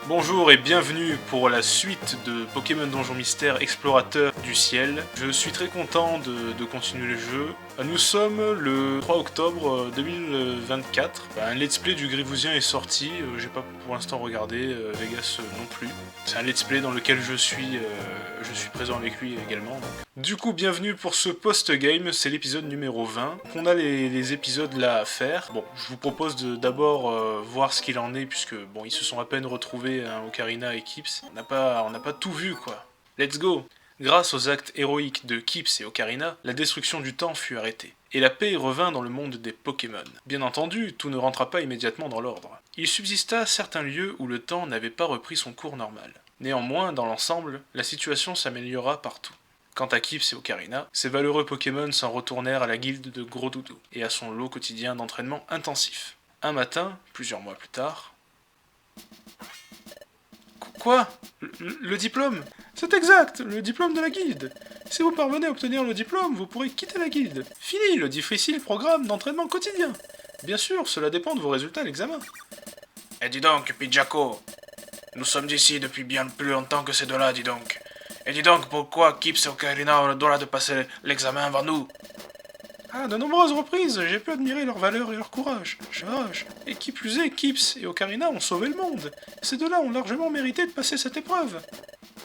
Bonjour et bienvenue pour la suite de Pokémon Donjon Mystère Explorateur du Ciel. Je suis très content de continuer le jeu. Nous sommes le 3 octobre 2024. Un let's play du Grivousien est sorti, j'ai pas pour l'instant regardé, Vegas non plus. C'est un let's play dans lequel je suis présent avec lui également. Donc. Du coup, bienvenue pour ce post-game, c'est l'épisode numéro 20. On a les épisodes là à faire. Bon, je vous propose d'abord voir ce qu'il en est, puisque bon, ils se sont à peine retrouvés, hein, Ocarina et Kips. On n'a pas tout vu, quoi. Let's go! Grâce aux actes héroïques de Kips et Ocarina, la destruction du temps fut arrêtée, et la paix revint dans le monde des Pokémon. Bien entendu, tout ne rentra pas immédiatement dans l'ordre. Il subsista certains lieux où le temps n'avait pas repris son cours normal. Néanmoins, dans l'ensemble, la situation s'améliora partout. Quant à Kips et Ocarina, ces valeureux Pokémon s'en retournèrent à la guilde de Gros Doudou, et à son lot quotidien d'entraînement intensif. Un matin, plusieurs mois plus tard... Quoi ? Le diplôme ? C'est exact, le diplôme de la guilde. Si vous parvenez à obtenir le diplôme, vous pourrez quitter la guilde. Fini le difficile programme d'entraînement quotidien. Bien sûr, cela dépend de vos résultats à l'examen. Eh dis donc, Pidjako, nous sommes ici depuis bien plus longtemps que ces deux-là, dis donc. Et dis donc, pourquoi Kips et Ocarina ont le droit de passer l'examen avant nous? Ah, de nombreuses reprises, j'ai pu admirer leur valeur et leur courage. Et qui plus est, Kips et Ocarina ont sauvé le monde. Ces deux-là ont largement mérité de passer cette épreuve.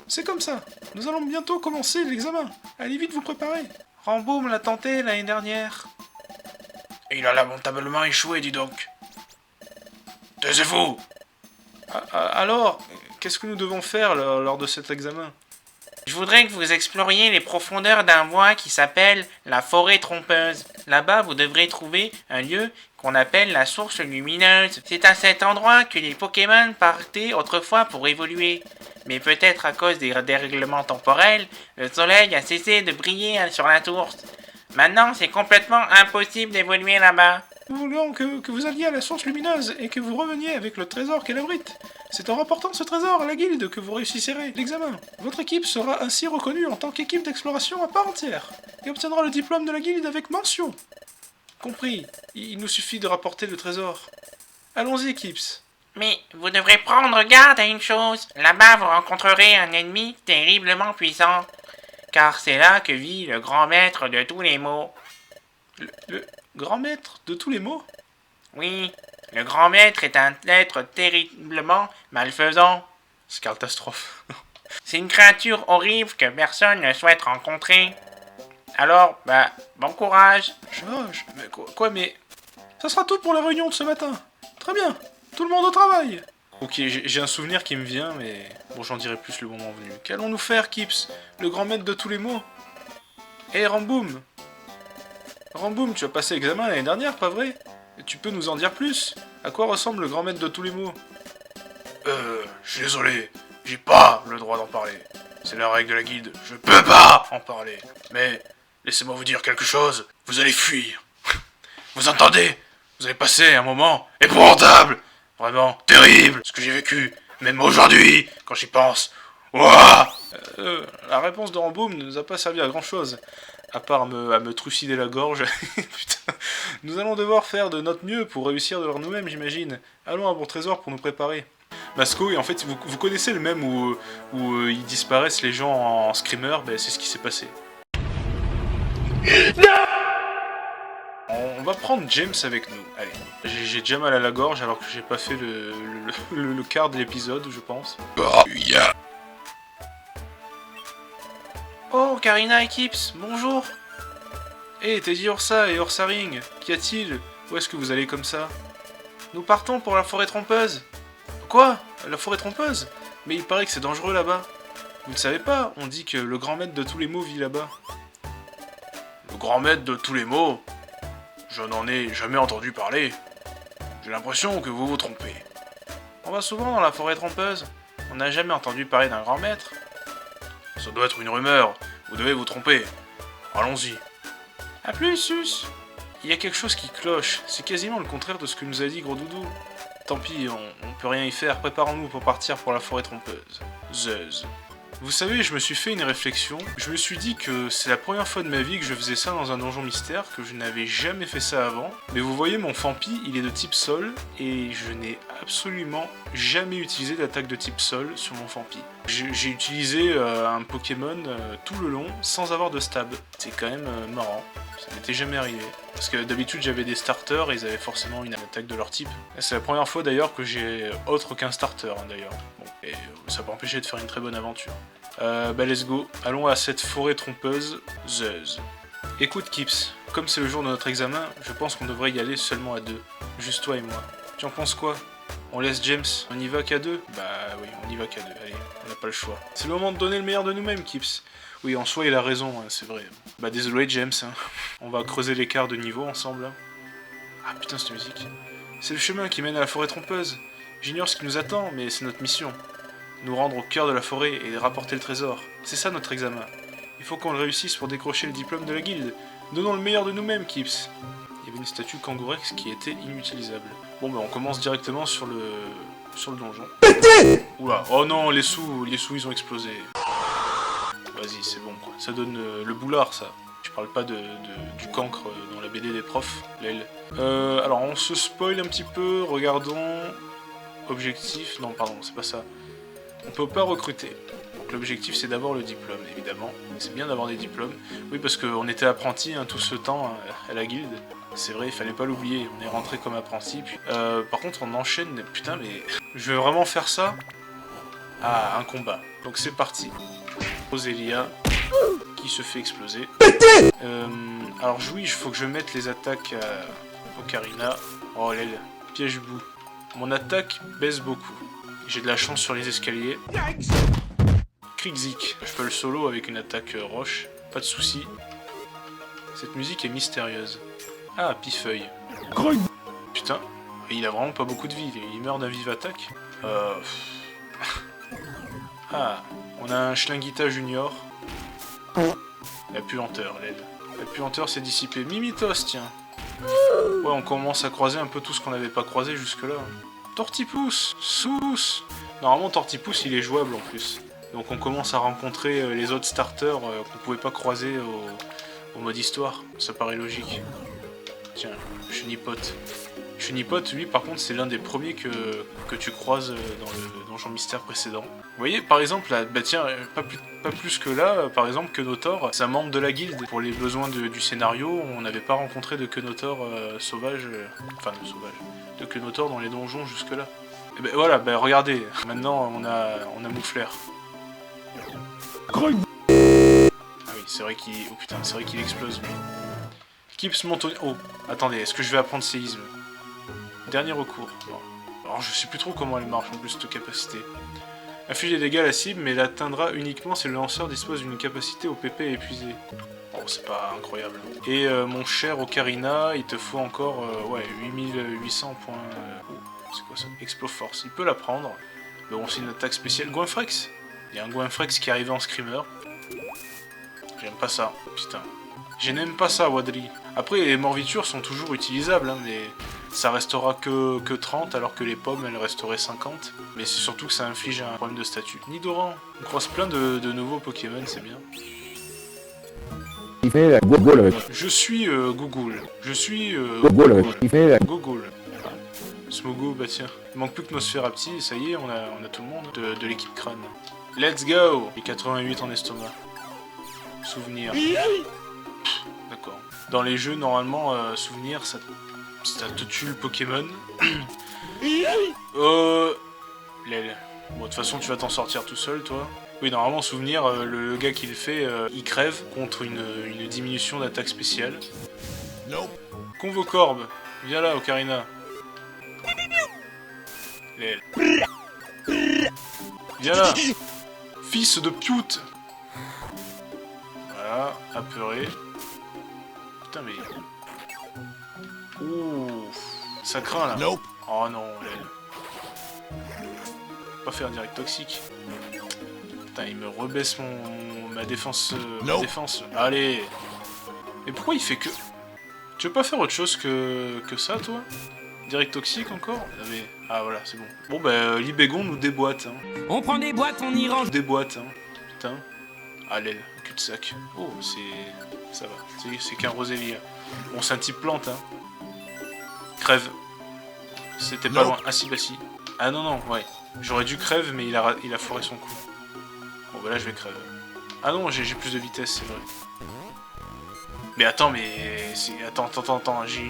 C'est comme ça, nous allons bientôt commencer l'examen. Allez vite vous préparer. Ramboum l'a tenté l'année dernière. Et il a lamentablement échoué, dis donc. Taisez-vous! Alors, qu'est-ce que nous devons faire lors de cet examen? Je voudrais que vous exploriez les profondeurs d'un bois qui s'appelle la forêt trompeuse. Là-bas, vous devrez trouver un lieu qu'on appelle la source lumineuse. C'est à cet endroit que les Pokémon partaient autrefois pour évoluer. Mais peut-être à cause des dérèglements temporels, le soleil a cessé de briller sur la source. Maintenant, c'est complètement impossible d'évoluer là-bas. Nous voulions que vous alliez à la source lumineuse et que vous reveniez avec le trésor qu'elle abrite. C'est en rapportant ce trésor à la guilde que vous réussirez l'examen. Votre équipe sera ainsi reconnue en tant qu'équipe d'exploration à part entière et obtiendra le diplôme de la guilde avec mention. Compris, il nous suffit de rapporter le trésor. Allons-y, Kips. Mais vous devrez prendre garde à une chose. Là-bas, vous rencontrerez un ennemi terriblement puissant. Car c'est là que vit le grand maître de tous les maux. Le grand maître de tous les maux? Oui, le grand maître est un être terriblement malfaisant. C'est catastrophe. C'est une créature horrible que personne ne souhaite rencontrer. Alors, bon courage. Mais quoi, mais... Ça sera tout pour la réunion de ce matin. Très bien, tout le monde au travail. Ok, j'ai un souvenir qui me vient, mais... Bon, j'en dirai plus le moment venu. Qu'allons-nous faire, Kips, le grand maître de tous les maux? Hé, Ramboum! Ramboum, tu as passé l'examen l'année dernière, pas vrai? Tu peux nous en dire plus? À quoi ressemble le grand maître de tous les maux? Je suis désolé, j'ai pas le droit d'en parler. C'est la règle de la guilde, je peux pas en parler. Mais, laissez-moi vous dire quelque chose, vous allez fuir. Vous entendez? Vous allez passer un moment épouvantable. Vraiment terrible, ce que j'ai vécu, même aujourd'hui, quand j'y pense. Ouah! La réponse de Ramboum ne nous a pas servi à grand chose, à part à me trucider la gorge. Putain. Nous allons devoir faire de notre mieux pour réussir de nous-mêmes, j'imagine. Allons à Bon Trésor pour nous préparer. Masco, et en fait, vous connaissez le même où ils disparaissent les gens en screamer, c'est ce qui s'est passé. On va prendre James avec nous. Allez, j'ai déjà mal à la gorge alors que j'ai pas fait le quart de l'épisode, je pense. Oh, Karina et Kips, bonjour. Hé, Teddy Ursa et Ursaring, qu'y a-t-il? Où est-ce que vous allez comme ça? Nous partons pour la forêt trompeuse. Quoi? La forêt trompeuse? Mais il paraît que c'est dangereux là-bas. Vous ne savez pas, on dit que le grand maître de tous les maux vit là-bas. Le grand maître de tous les maux? Je n'en ai jamais entendu parler. J'ai l'impression que vous vous trompez. On va souvent dans la forêt trompeuse. On n'a jamais entendu parler d'un grand maître. Ça doit être une rumeur. Vous devez vous tromper. Allons-y. A plus, Sus. Il y a quelque chose qui cloche. C'est quasiment le contraire de ce que nous a dit Gros Doudou. Tant pis, on peut rien y faire. Préparons-nous pour partir pour la forêt trompeuse. Zeuz. Vous savez, je me suis fait une réflexion. Je me suis dit que c'est la première fois de ma vie que je faisais ça dans un donjon mystère, que je n'avais jamais fait ça avant. Mais vous voyez, mon Fampi, il est de type sol, et je n'ai absolument jamais utilisé d'attaque de type sol sur mon Fampi. J'ai utilisé un Pokémon tout le long, sans avoir de stab. C'est quand même marrant. Ça m'était jamais arrivé. Parce que d'habitude j'avais des starters et ils avaient forcément une attaque de leur type. C'est la première fois d'ailleurs que j'ai autre qu'un starter d'ailleurs. Bon, et ça peut empêcher de faire une très bonne aventure. Bah let's go, allons à cette forêt trompeuse, Zeus. Écoute Kips, comme c'est le jour de notre examen, je pense qu'on devrait y aller seulement à deux. Juste toi et moi. Tu en penses quoi? On laisse James, on y va qu'à deux? Bah oui, on y va qu'à deux, allez, on n'a pas le choix. C'est le moment de donner le meilleur de nous-mêmes, Kips. Oui, en soi, il a raison, hein, c'est vrai. Bah désolé James, hein. On va creuser l'écart de niveau ensemble. Hein. Ah putain, cette musique. C'est le chemin qui mène à la forêt trompeuse. J'ignore ce qui nous attend, mais c'est notre mission. Nous rendre au cœur de la forêt et rapporter le trésor. C'est ça notre examen. Il faut qu'on le réussisse pour décrocher le diplôme de la guilde. Donnons le meilleur de nous-mêmes, Kips. Il y avait une statue Kangourex qui était inutilisable. Bon bah on commence directement sur le donjon. Oula, oh non, les sous ils ont explosé. Vas-y, c'est bon quoi. Ça donne le boulard ça. Je parle pas du cancre dans la BD des profs, l'aile. Alors on se spoil un petit peu, regardons. Objectif, non pardon, c'est pas ça. On peut pas recruter. Donc l'objectif c'est d'avoir le diplôme, évidemment. C'est bien d'avoir des diplômes. Oui, parce qu'on était apprenti hein, tout ce temps à la guilde. C'est vrai, il fallait pas l'oublier. On est rentré comme apprenti. Puis, par contre, on enchaîne. Putain, mais je vais vraiment faire ça? Ah, un combat. Donc c'est parti. Roselia qui se fait exploser. Alors oui, il faut que je mette les attaques à Ocarina. Oh l'aile. Piège bout. Mon attaque baisse beaucoup. J'ai de la chance sur les escaliers. Krigzik. Je peux le solo avec une attaque roche. Pas de soucis. Cette musique est mystérieuse. Ah, Pifeuille. Putain, il a vraiment pas beaucoup de vie. Il meurt d'un vive attaque. Ah, on a un Schlinguita Junior. La puanteur, l'aide. La puanteur s'est dissipée. Mimitos, tiens. Ouais, on commence à croiser un peu tout ce qu'on n'avait pas croisé jusque-là. Tortipousse, Sous. Normalement, Tortipousse, il est jouable en plus. Donc on commence à rencontrer les autres starters qu'on pouvait pas croiser au mode histoire. Ça paraît logique. Tiens, Chenipote. Chenipote, lui, par contre, c'est l'un des premiers que tu croises dans le donjon mystère précédent. Vous voyez, par exemple, là, bah tiens, pas plus que là, par exemple, Kenotor, c'est un membre de la guilde. Pour les besoins du scénario, on n'avait pas rencontré de Kenotor sauvage, de Kenotor dans les donjons jusque-là. Et ben voilà, ben regardez, maintenant on a Mouflair. Ah oui, c'est vrai qu'il... Oh putain, c'est vrai qu'il explose, lui. Kips monte au... Oh, attendez, est-ce que je vais apprendre séisme? Dernier recours. Bon. Alors je sais plus trop comment elle marche en plus cette capacité. Inflige des dégâts à la cible, mais elle atteindra uniquement si le lanceur dispose d'une capacité au PP épuisée. Bon, c'est pas incroyable. Et mon cher Ocarina, il te faut encore ouais, 8800 points... c'est quoi ça? Exploforce. Il peut la prendre. Mais bon, c'est une attaque spéciale. Goinfrex. Il y a un Goinfrex qui est arrivé en screamer. J'aime pas ça. Putain. Je n'aime pas ça, Wadri. Après, les morbitures sont toujours utilisables, hein, mais ça restera que 30, alors que les pommes, elles resteraient 50. Mais c'est surtout que ça inflige un problème de statut. Nidoran. On croise plein de nouveaux Pokémon, c'est bien. Il fait la Google. Je suis Google. Je suis Google. Il fait la Google. Smogo, bah tiens. Il manque plus que Nosferapti, ça y est, on a tout le monde de l'équipe crâne. Let's go! Et 88 en estomac. Souvenir. D'accord. Dans les jeux, normalement, souvenir, ça te tue le Pokémon. L'aile. Bon, de toute façon, tu vas t'en sortir tout seul, toi. Oui, normalement, souvenir, le gars qui le fait, il crève contre une diminution d'attaque spéciale. Convocorbe. Viens là, Ocarina. L'aile. Viens là. Fils de pute. Voilà, apeuré. Putain, mais... Ouh, ça craint, là. Oh non, l'aile. Pas faire direct toxique. Putain, il me rebaisse ma défense. Ma défense. Allez. Mais pourquoi il fait que... Tu veux pas faire autre chose que ça, toi? Direct toxique encore? Mais... Ah voilà, c'est bon. Bon bah, Libégon nous déboîte. Hein. On prend des boîtes, on y range. Déboîte. Hein. putain. Ah, l'aile, cul-de-sac. Oh, c'est... ça va. C'est qu'un rosélia. Bon, c'est un type plante, hein. Crève. C'était pas loin. Ah si, bah si. Ah non, non, ouais. J'aurais dû crève, mais il a foiré son coup. Bon, bah là, je vais crève. Ah non, j'ai plus de vitesse, c'est vrai. Mais attends, mais... Attends. J'ai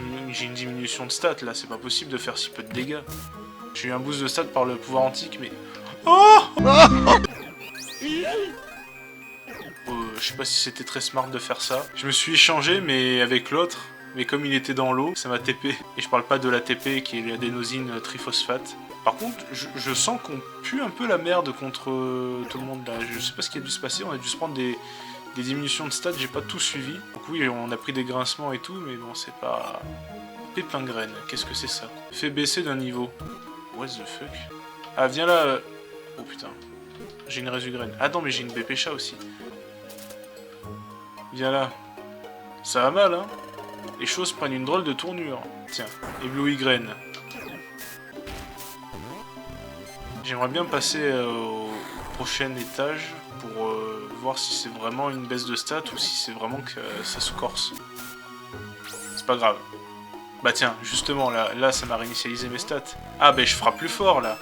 une diminution de stats, là. C'est pas possible de faire si peu de dégâts. J'ai eu un boost de stats par le pouvoir antique, mais... Oh je sais pas si c'était très smart de faire ça. Je me suis échangé, mais avec l'autre. Mais comme il était dans l'eau, ça m'a TP. Et je parle pas de l'ATP, qui est l'adénosine triphosphate. Par contre, je sens qu'on pue un peu la merde contre tout le monde, là. Je sais pas ce qui a dû se passer, on a dû se prendre des diminutions de stats, j'ai pas tout suivi. Donc oui, on a pris des grincements et tout, mais bon, c'est pas... Pépin graine, qu'est-ce que c'est ça? Fait baisser d'un niveau. What the fuck? Ah, viens là... Oh putain. J'ai une résugraine. Ah non, mais j'ai une BPcha aussi. Viens là. Ça va mal, hein? Les choses prennent une drôle de tournure. Tiens, ébloui graine. J'aimerais bien passer au prochain étage pour voir si c'est vraiment une baisse de stats ou si c'est vraiment que ça se corse. C'est pas grave. Bah tiens, justement, là ça m'a réinitialisé mes stats. Ah bah je frappe plus fort là.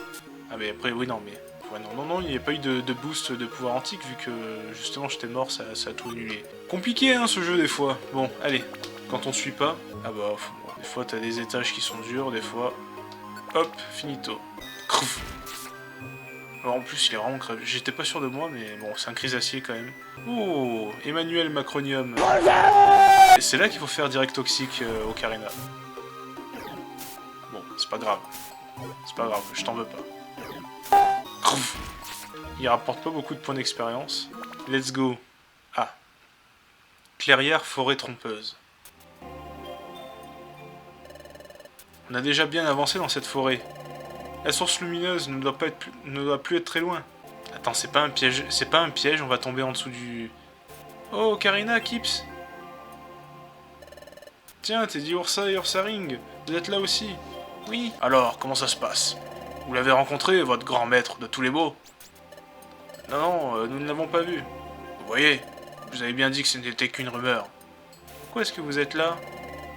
Ah mais après, oui non mais... Ouais, non, il n'y a pas eu de boost de pouvoir antique vu que justement j'étais mort, ça a tout annulé. Compliqué hein ce jeu des fois. Bon, allez, quand on suit pas... Ah bah, des fois t'as des étages qui sont durs, des fois... Hop, finito. Crouf. Alors, en plus il est vraiment crève. J'étais pas sûr de moi, mais bon, c'est un crisacier quand même. Oh, Emmanuel Macronium. Et c'est là qu'il faut faire direct toxique au Karina. Bon, c'est pas grave. C'est pas grave, je t'en veux pas. Il rapporte pas beaucoup de points d'expérience. Let's go. Ah. Clairière forêt trompeuse. On a déjà bien avancé dans cette forêt. La source lumineuse ne doit plus être très loin. Attends, c'est pas un piège, on va tomber en dessous du... Oh, Karina, Kips. Tiens, t'es dit Ursa et Ursaring. Vous êtes là aussi? Oui. Alors, comment ça se passe? Vous l'avez rencontré, votre grand maître de tous les mots? Non, nous ne l'avons pas vu. Vous voyez, vous avez bien dit que ce n'était qu'une rumeur. Pourquoi est-ce que vous êtes là?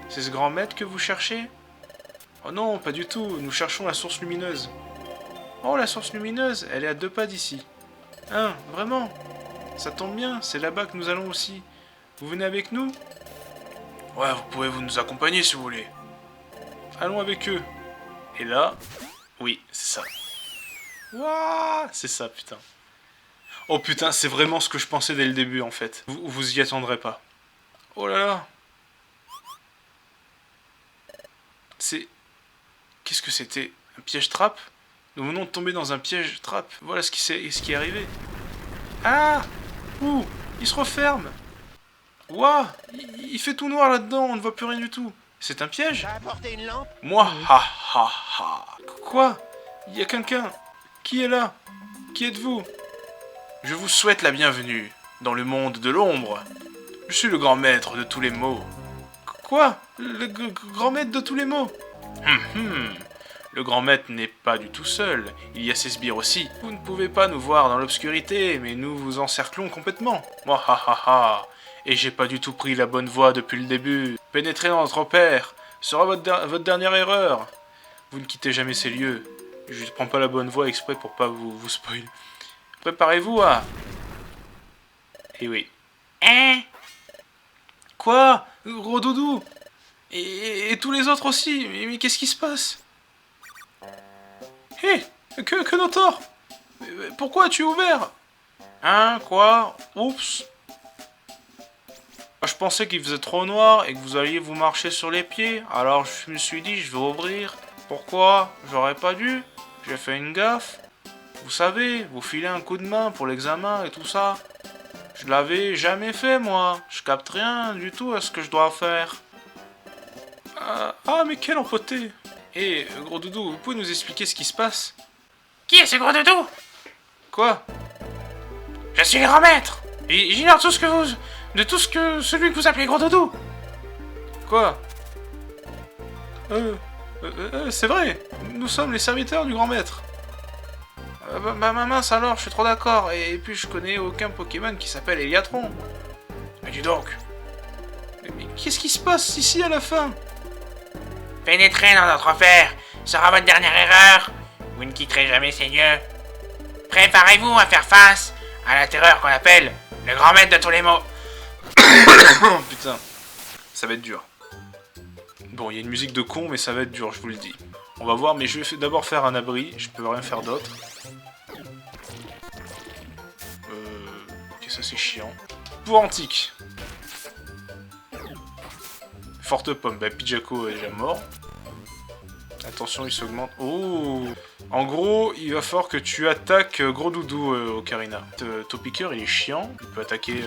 C'est ce grand maître que vous cherchez? Oh non, pas du tout, nous cherchons la source lumineuse. Oh, la source lumineuse, elle est à 2 pas d'ici. Hein, vraiment? Ça tombe bien, c'est là-bas que nous allons aussi. Vous venez avec nous? Ouais, vous pouvez nous accompagner si vous voulez. Allons avec eux. Et là... Oui, c'est ça. Wouah, c'est ça, putain. Oh putain, c'est vraiment ce que je pensais dès le début, en fait. Vous y attendrez pas. Oh là là. C'est... Qu'est-ce que c'était? Un piège-trappe? Nous venons de tomber dans un piège-trappe. Voilà ce qui est arrivé. Ah! Ouh! Il se referme! Ouah! Il fait tout noir là-dedans, on ne voit plus rien du tout. C'est un piège? Moi, ha ha ha. Quoi? Il y a quelqu'un. Qui est là? Qui êtes-vous? Je vous souhaite la bienvenue dans le monde de l'ombre. Je suis le grand maître de tous les mots. Quoi? Le grand maître de tous les mots? Le grand maître n'est pas du tout seul, il y a ses sbires aussi. Vous ne pouvez pas nous voir dans l'obscurité, mais nous vous encerclons complètement. Moi, ha ha ha. Et j'ai pas du tout pris la bonne voie depuis le début. Pénétrer dans notre père sera votre dernière erreur. Vous ne quittez jamais ces lieux. Je ne prends pas la bonne voie exprès pour pas vous spoil. Préparez-vous à... Eh oui. Hein? Quoi? Gros doudou? Et tous les autres aussi? Mais qu'est-ce qui se passe? Hé! Que Notor? Pourquoi as-tu ouvert? Hein? Quoi? Oups! Je pensais qu'il faisait trop noir et que vous alliez vous marcher sur les pieds, alors je me suis dit je vais ouvrir. Pourquoi? J'aurais pas dû. J'ai fait une gaffe. Vous savez, vous filez un coup de main pour l'examen et tout ça. Je l'avais jamais fait moi. Je capte rien du tout à ce que je dois faire. Ah mais quel empoté! Eh, gros doudou, vous pouvez nous expliquer ce qui se passe? Qui est ce gros doudou? Quoi? Je suis le grand maître. J'ignore tout ce que vous... de tout ce que... celui que vous appelez gros doudou. Quoi? C'est vrai, nous sommes les serviteurs du grand maître. Bah mince alors, je suis trop d'accord. Et puis je connais aucun Pokémon qui s'appelle Eliatron. Mais dis donc, Mais qu'est-ce qui se passe ici à la fin? Pénétrez dans notre enfer sera votre dernière erreur. Vous ne quitterez jamais ces lieux. Préparez-vous à faire face à la terreur qu'on appelle le grand maître de tous les maux. Oh putain, ça va être dur. Bon, il y a une musique de con, mais ça va être dur, je vous le dis. On va voir, mais je vais d'abord faire un abri, je peux rien faire d'autre. Ok, ça c'est chiant. Pour antique. Forte pomme, bah Pidgeco est déjà mort. Attention, il s'augmente. Oh! En gros, il va falloir que tu attaques Gros Doudou, Ocarina. Topiqueur, il est chiant, il peut attaquer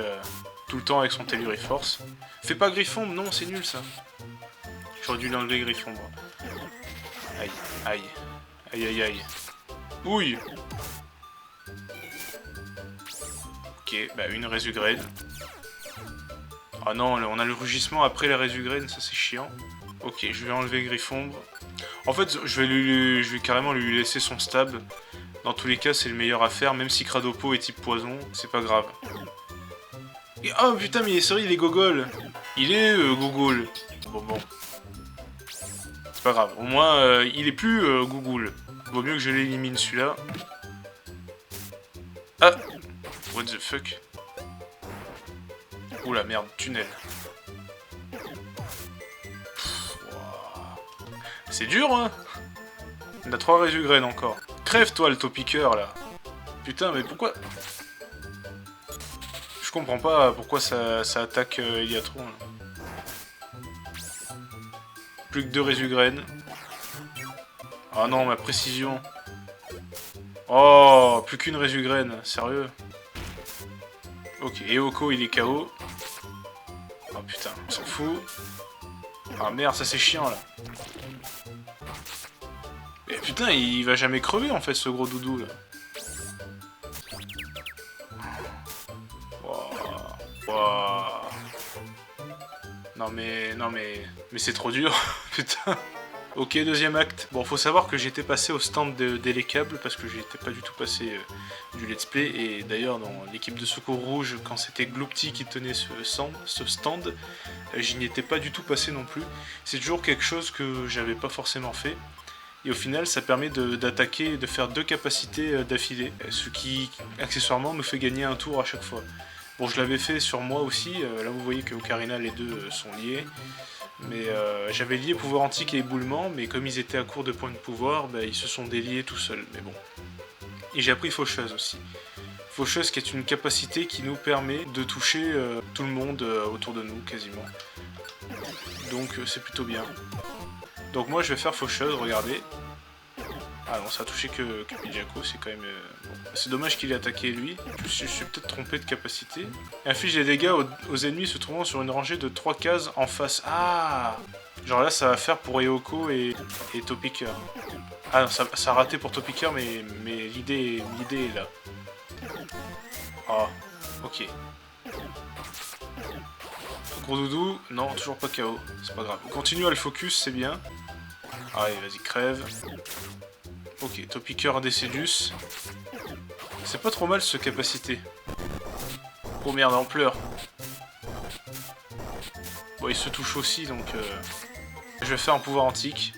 tout le temps avec son Telluriforce. Fais pas Griffon, non, c'est nul ça. J'aurais dû l'enlever Griffon, moi. Aïe, aïe, aïe, aïe, aïe. Ouille! Ok, bah une Résugrade. Ah non, on a le rugissement après la Résugrade, ça c'est chiant. Ok, je vais enlever Griffombre. En fait, je vais carrément lui laisser son stab. Dans tous les cas, c'est le meilleur à faire, même si Cradopo est type poison, c'est pas grave. Et, oh putain, mais c'est vrai, il est gogol. Il est gogol. Bon. C'est pas grave, au moins, il est plus gougoule. Vaut mieux que je l'élimine celui-là. Ah! What the fuck? Oula, merde, tunnel. C'est dur, hein? On a 3 Résugrènes encore. Crève-toi, le Topiqueur, là. Putain, mais pourquoi... Je comprends pas pourquoi ça attaque Eliatron, là. Plus que 2 Résugrènes. Ah non, ma précision. Oh, plus qu'une Résugrène, sérieux? Ok, Eoko, il est KO. Oh putain, on s'en fout. Ah merde, ça c'est chiant, là. Mais putain, il va jamais crever, en fait, ce Gros Doudou, là. Wow. Non mais c'est trop dur, putain. Ok, deuxième acte. Bon, faut savoir que j'étais passé au stand d'Elecable parce que j'étais pas du tout passé du let's play. Et d'ailleurs, dans l'équipe de secours rouge, quand c'était Gloopty qui tenait ce stand, j'y n'étais pas du tout passé non plus. C'est toujours quelque chose que j'avais pas forcément fait. Et au final, ça permet d'attaquer et de faire 2 capacités d'affilée, ce qui, accessoirement, nous fait gagner un tour à chaque fois. Bon, je l'avais fait sur moi aussi, là vous voyez que Ocarina, les deux sont liés. Mais j'avais lié pouvoir antique et éboulement, mais comme ils étaient à court de points de pouvoir, bah, ils se sont déliés tout seuls, mais bon. Et j'ai appris Faucheuse aussi. Faucheuse qui est une capacité qui nous permet de toucher tout le monde autour de nous, quasiment. Donc c'est plutôt bien. Donc moi je vais faire Faucheuse, regardez. Ah non, ça a touché que Pidgeco, c'est quand même... bon. C'est dommage qu'il ait attaqué lui. Je suis peut-être trompé de capacité. Inflige des dégâts aux ennemis se trouvant sur une rangée de 3 cases en face. Ah! Genre là, ça va faire pour Eoko et Topiqueur. Ah non, ça a raté pour Topiqueur, mais l'idée est là. Ah, ok. Gros Doudou, non, toujours pas KO. C'est pas grave. On continue à le focus, c'est bien. Allez, vas-y, crève. Ok, Topiqueur Décédus. C'est pas trop mal ce capacité. Oh merde, ampleur. Bon, il se touche aussi, donc... Je vais faire un pouvoir antique.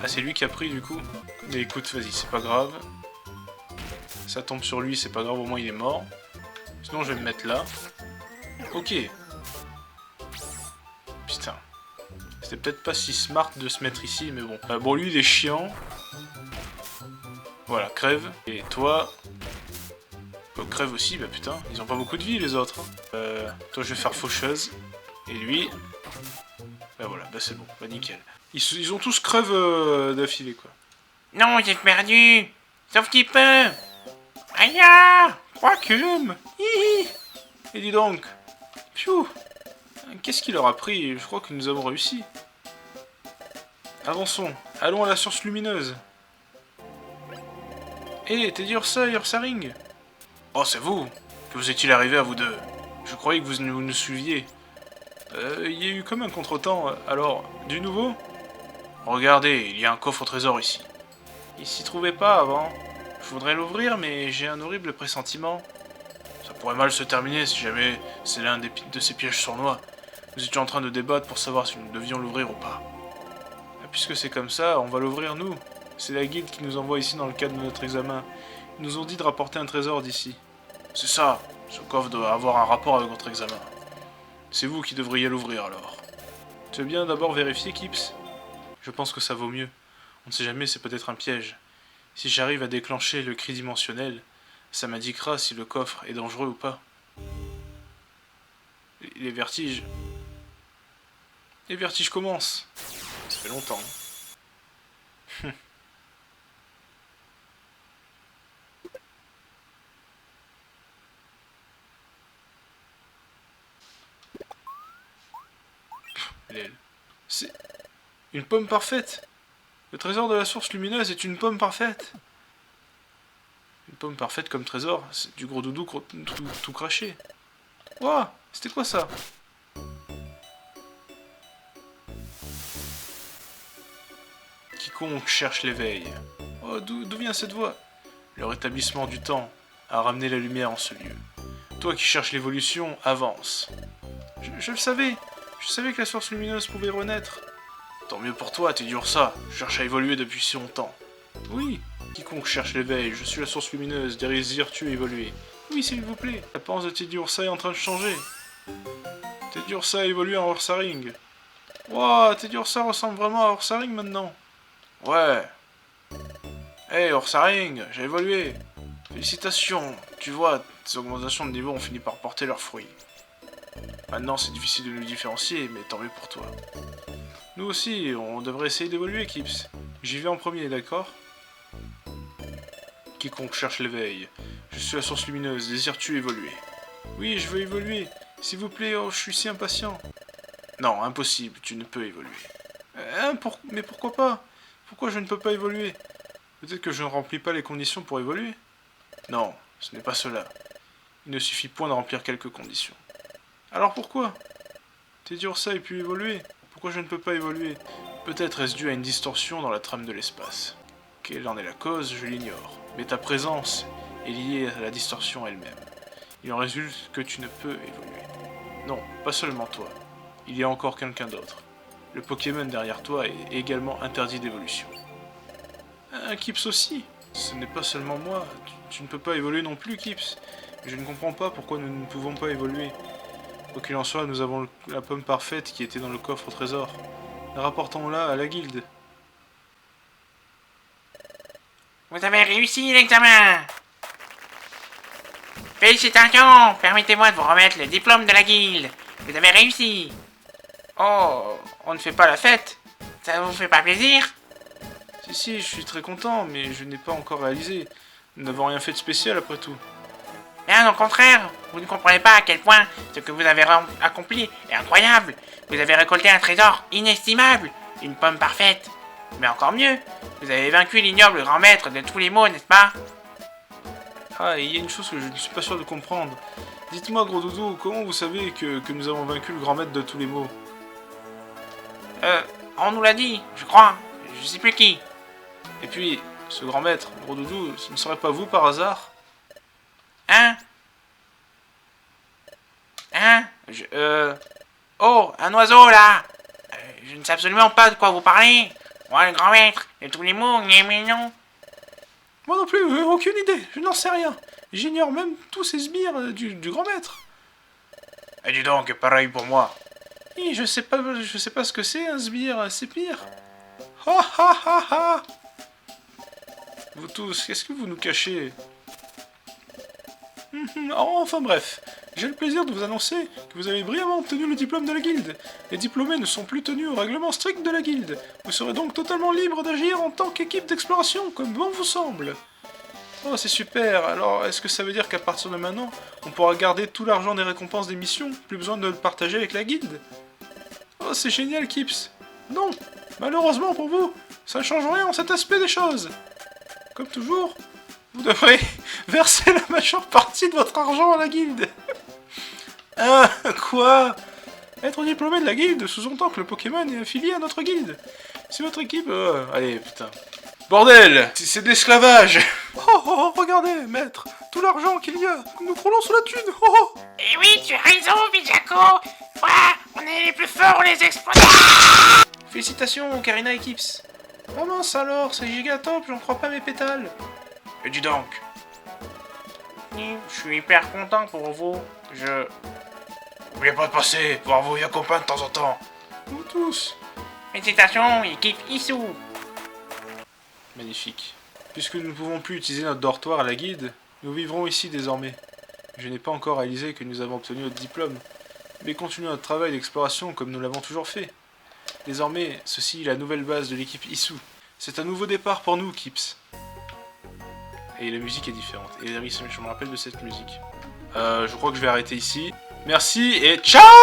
Ah, c'est lui qui a pris, du coup. Mais écoute, vas-y, c'est pas grave. Ça tombe sur lui, c'est pas grave, au moins il est mort. Sinon, je vais me mettre là. Ok. Putain. C'était peut-être pas si smart de se mettre ici, mais bon. Bon, lui, il est chiant. Voilà, crève. Et toi... crève aussi, bah putain, ils ont pas beaucoup de vie, les autres. Toi, je vais faire Faucheuse. Et lui... Bah voilà, bah c'est bon, bah nickel. Ils ont tous crève d'affilée, quoi. Non, j'ai perdu. Sauf petit peu. Aïe! Quoique, et dis donc. Pfiou. Qu'est-ce qu'il leur a pris? Je crois que nous avons réussi. Avançons. Allons à la source lumineuse. Hé, t'es dit Ursaring? Oh, c'est vous? Que vous est-il arrivé à vous deux? Je croyais que vous nous suiviez. Il y a eu comme un contretemps. Alors, du nouveau? Regardez, il y a un coffre au trésor ici. Il s'y trouvait pas avant. voudrais l'ouvrir, mais j'ai un horrible pressentiment. Ça pourrait mal se terminer si jamais c'est l'un de ces pièges sournois. Nous étions en train de débattre pour savoir si nous devions l'ouvrir ou pas. Puisque c'est comme ça, on va l'ouvrir nous. C'est la guilde qui nous envoie ici dans le cadre de notre examen. Ils nous ont dit de rapporter un trésor d'ici. C'est ça, ce coffre doit avoir un rapport avec votre examen. C'est vous qui devriez l'ouvrir alors. Tu veux bien d'abord vérifier, Kips? Je pense que ça vaut mieux. On ne sait jamais, c'est peut-être un piège. Si j'arrive à déclencher le cri dimensionnel, ça m'indiquera si le coffre est dangereux ou pas. Les vertiges... Les vertiges commencent. Ça fait longtemps. C'est une pomme parfaite. Le trésor de la source lumineuse est une pomme parfaite. Une pomme parfaite comme trésor, c'est du gros doudou tout craché. Ouah, c'était quoi ça? Quiconque cherche l'éveil. Oh, d'où vient cette voix? Le rétablissement du temps a ramené la lumière en ce lieu. Toi qui cherches l'évolution, avance. Je le savais. Je savais que la source lumineuse pouvait renaître. Tant mieux pour toi, Teddy Ursa. Je cherche à évoluer depuis si longtemps. Oui, quiconque cherche l'éveil, je suis la source lumineuse, désires-tu évoluer? Oui, s'il vous plaît. La pensée de Teddy Ursa est en train de changer. Teddy Ursa a évolué en Ursaring. Wouah, Teddy Ursa ressemble vraiment à Ursaring maintenant. Ouais. Hey, Ursaring, j'ai évolué. Félicitations. Tu vois, ces augmentations de niveau ont fini par porter leurs fruits. Maintenant, c'est difficile de nous différencier, mais tant mieux pour toi. Nous aussi, on devrait essayer d'évoluer, Kips. J'y vais en premier, d'accord? Quiconque cherche l'éveil. Je suis la source lumineuse, désires-tu évoluer? Oui, je veux évoluer. S'il vous plaît, oh, je suis si impatient. Non, impossible, tu ne peux évoluer. Mais pourquoi pas? Pourquoi je ne peux pas évoluer? Peut-être que je ne remplis pas les conditions pour évoluer? Non, ce n'est pas cela. Il ne suffit point de remplir quelques conditions. Alors pourquoi? Teddy Ursa ait pu évoluer. Pourquoi je ne peux pas évoluer? Peut-être est-ce dû à une distorsion dans la trame de l'espace. Quelle en est la cause, je l'ignore. Mais ta présence est liée à la distorsion elle-même. Il en résulte que tu ne peux évoluer. Non, pas seulement toi. Il y a encore quelqu'un d'autre. Le Pokémon derrière toi est également interdit d'évolution. Un Kips aussi? Ce n'est pas seulement moi. Tu ne peux pas évoluer non plus, Kips. Je ne comprends pas pourquoi nous ne pouvons pas évoluer. Quoi qu'il en soit, nous avons la pomme parfaite qui était dans le coffre au trésor. Rapportons-la à la guilde. Vous avez réussi l'examen! Félicitations! Permettez-moi de vous remettre le diplôme de la guilde. Vous avez réussi! Oh, on ne fait pas la fête? Ça vous fait pas plaisir? Si, je suis très content, mais je n'ai pas encore réalisé. Nous n'avons rien fait de spécial après tout. Bien au contraire, vous ne comprenez pas à quel point ce que vous avez accompli est incroyable. Vous avez récolté un trésor inestimable, une pomme parfaite. Mais encore mieux, vous avez vaincu l'ignoble grand maître de tous les maux, n'est-ce pas? Ah, et il y a une chose que je ne suis pas sûr de comprendre. Dites-moi, gros doudou, comment vous savez que nous avons vaincu le grand maître de tous les maux? On nous l'a dit, je crois. Je sais plus qui. Et puis, ce grand maître, gros doudou, ce ne serait pas vous par hasard? Hein? Oh, un oiseau, là! Je ne sais absolument pas de quoi vous parlez. Moi, le grand maître, de tous les mots, mais non. Moi non plus, aucune idée, je n'en sais rien. J'ignore même tous ces sbires du grand maître. Et dis donc, pareil pour moi. Et je sais pas ce que c'est un sbire, c'est pire. Ha ha ha ha! Vous tous, qu'est-ce que vous nous cachez? Enfin bref, j'ai le plaisir de vous annoncer que vous avez brillamment obtenu le diplôme de la guilde. Les diplômés ne sont plus tenus au règlement strict de la guilde. Vous serez donc totalement libre d'agir en tant qu'équipe d'exploration, comme bon vous semble. Oh, c'est super. Alors, est-ce que ça veut dire qu'à partir de maintenant, on pourra garder tout l'argent des récompenses des missions? Plus besoin de le partager avec la guilde? Oh, c'est génial, Kips. Non, malheureusement pour vous, ça ne change rien en cet aspect des choses. Comme toujours, vous devrez verser la majeure partie de votre argent à la guilde. Ah, quoi? Être diplômé de la guilde sous-entend que le Pokémon est affilié à notre guilde. Si votre équipe... allez, putain. Bordel! C'est de l'esclavage! regardez, maître, tout l'argent qu'il y a, nous frôlons sous la thune. Oh, oh. Eh oui, tu as raison, Bijako. On est les plus forts, on les exploite. Félicitations, Karina et Kips. Oh mince alors, c'est gigatop, j'en crois pas mes pétales. Et dis donc, Je suis hyper content pour vous. n'oubliez pas de passer, voir vos vieux copains de temps en temps. Nous tous. Félicitations, équipe Issou. Magnifique. Puisque nous ne pouvons plus utiliser notre dortoir à la guilde, nous vivrons ici désormais. Je n'ai pas encore réalisé que nous avons obtenu notre diplôme, mais continuons notre travail d'exploration comme nous l'avons toujours fait. Désormais, ceci est la nouvelle base de l'équipe Issou. C'est un nouveau départ pour nous, Kips. Et la musique est différente. Et je me rappelle de cette musique. Je crois que je vais arrêter ici. Merci et ciao!